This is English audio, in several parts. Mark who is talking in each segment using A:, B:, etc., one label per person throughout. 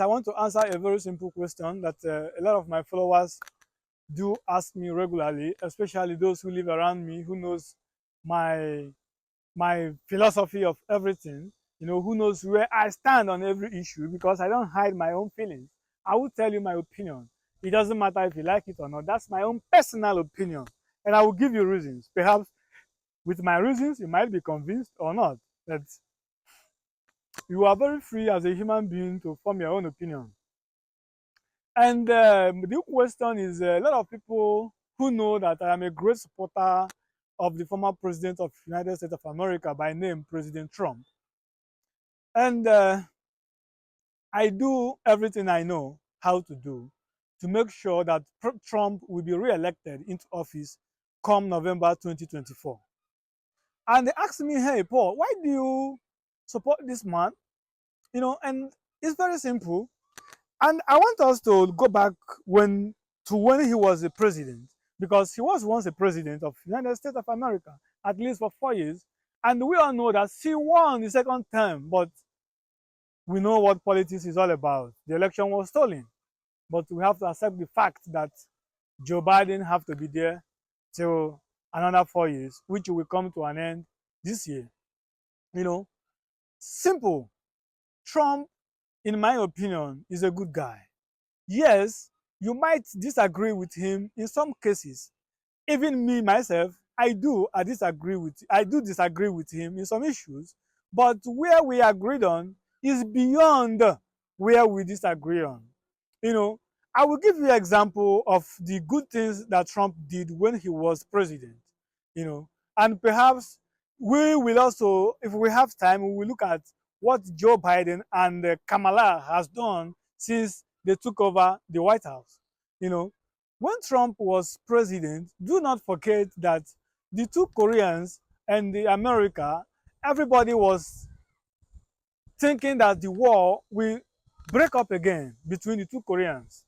A: I want to answer a very simple question that a lot of my followers do ask me regularly, especially those who live around me, who knows my my philosophy of everything, who knows where I stand on every issue, because I don't hide my own feelings. I will tell you my opinion. It doesn't matter if you like it or not. That's my own personal opinion. And I will give you reasons. Perhaps with my reasons, you might be convinced or not. That you are very free as a human being to form your own opinion. And the question is, a lot of people who know that I am a great supporter of the former president of the United States of America by name President Trump. And I do everything I know how to do to make sure that Trump will be re-elected into office come November 2024. And they asked me, hey, Paul, why do you support this man? And it's very simple. And I want us to go back when he was a president, because he was once a president of the United States of America, at least for 4 years. And we all know that he won the second term, but we know what politics is all about. The election was stolen, but we have to accept the fact that Joe Biden have to be there till another 4 years, which will come to an end this year. Simple. Trump, in my opinion, is a good guy. Yes, you might disagree with him in some cases. Even me myself, I do disagree with him in some issues, but where we agreed on is beyond where we disagree on. I will give you an example of the good things that Trump did when he was president. And perhaps we will also, if we have time, we will look at what Joe Biden and Kamala has done since they took over the White House. When Trump was president, do not forget that the two Koreans and the America, everybody was thinking that the war will break up again between the two Koreans.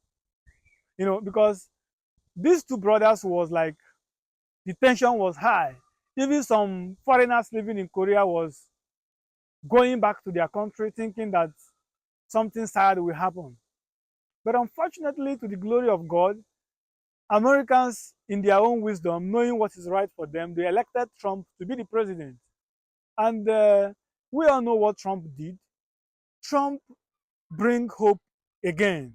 A: Because these two brothers was like, the tension was high. Even some foreigners living in Korea was going back to their country thinking that something sad will happen. But unfortunately, to the glory of God, Americans, in their own wisdom, knowing what is right for them, they elected Trump to be the president. And we all know what Trump did. Trump bring hope again.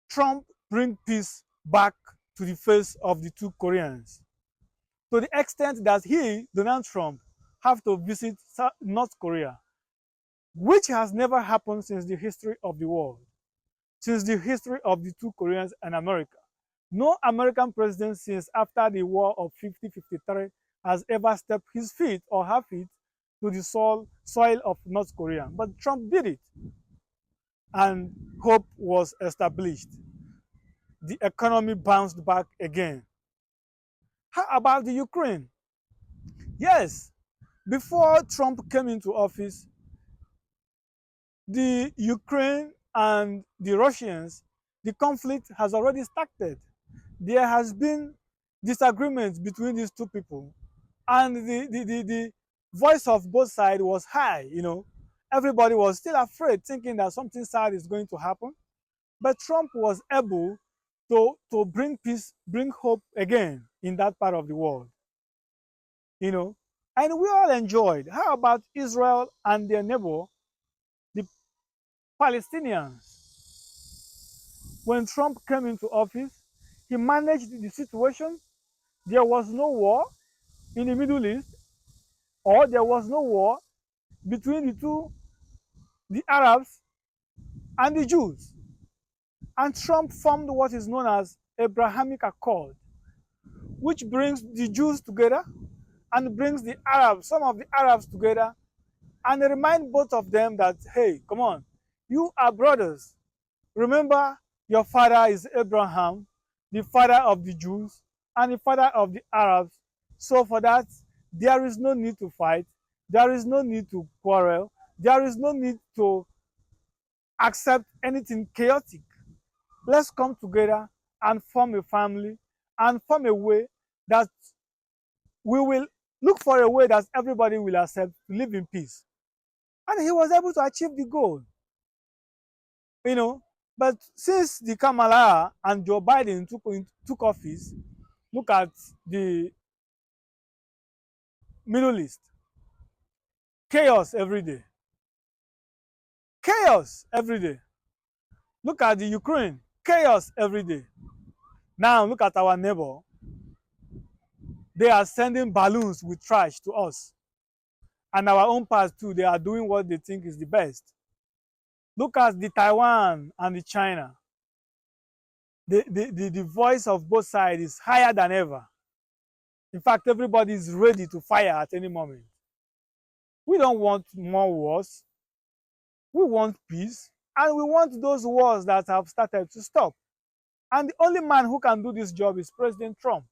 A: Trump bring peace back to the face of the two Koreans, to the extent that he, Donald Trump, have to visit North Korea, which has never happened since the history of the world, since the history of the two Koreans and America. No American president since after the war of 1953 has ever stepped his feet or her feet to the soil of North Korea. But Trump did it, and hope was established. The economy bounced back again. How about the Ukraine? Yes, before Trump came into office, the Ukraine and the Russians, the conflict has already started. There has been disagreements between these two people, and the voice of both sides was high. Everybody was still afraid, thinking that something sad is going to happen. But Trump was able to bring peace, bring hope again in that part of the world. And we all enjoyed. How about Israel and their neighbor, the Palestinians? When Trump came into office, he managed the situation. There was no war in the Middle East, or there was no war between the Arabs and the Jews. And Trump formed what is known as Abrahamic Accord, which brings the Jews together and brings the Arabs, some of the Arabs together, and remind both of them that, hey, come on, you are brothers. Remember, your father is Abraham, the father of the Jews and the father of the Arabs. So for that, there is no need to fight. There is no need to quarrel. There is no need to accept anything chaotic. Let's come together and form a family and form a way that we will look for a way that everybody will accept to live in peace. And he was able to achieve the goal. you know. But since the Kamala and Joe Biden took office, look at the Middle East. Chaos every day. Chaos every day. Look at the Ukraine. Chaos every day. Now look at our neighbor. They are sending balloons with trash to us. And our own parts too, they are doing what they think is the best. Look at the Taiwan and the China. The voice of both sides is higher than ever. In fact, everybody is ready to fire at any moment. We don't want more wars. We want peace. And we want those wars that have started to stop. And the only man who can do this job is President Trump.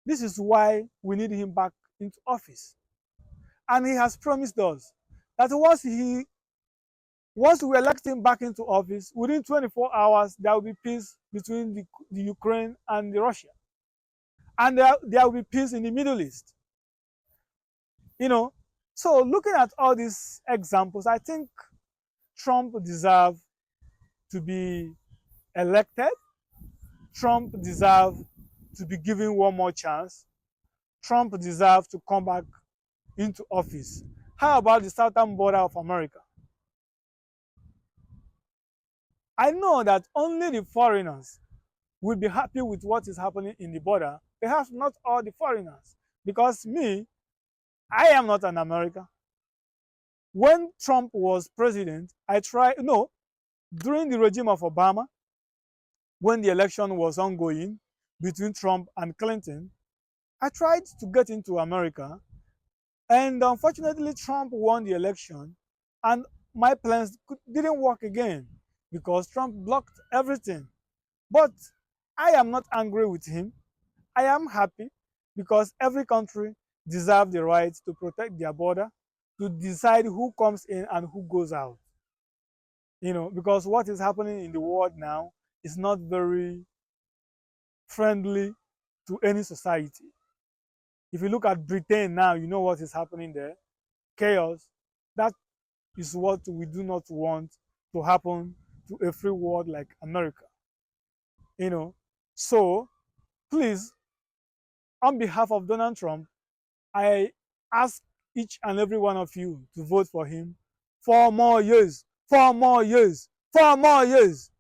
A: This is why we need him back into office. And he has promised us that once we elect him back into office, within 24 hours, there will be peace between the Ukraine and the Russia. And there will be peace in the Middle East. You know, so looking at all these examples, I think Trump deserves to be elected. Trump deserves to be given one more chance. Trump deserves to come back into office. How about the southern border of America? I know that only the foreigners will be happy with what is happening in the border. Perhaps not all the foreigners. Because me, I am not an American. When Trump was president, during the regime of Obama, when the election was ongoing between Trump and Clinton, I tried to get into America, and unfortunately Trump won the election, and my plans didn't work again because Trump blocked everything. But I am not angry with him. I am happy because every country deserves the right to protect their border, to decide who comes in and who goes out. Because what is happening in the world now is not very friendly to any society. If you look at Britain now, you know what is happening there. Chaos. That is what we do not want to happen to a free world like America. So please, on behalf of Donald Trump, I ask each and every one of you to vote for him 4 more years, 4 more years, 4 more years.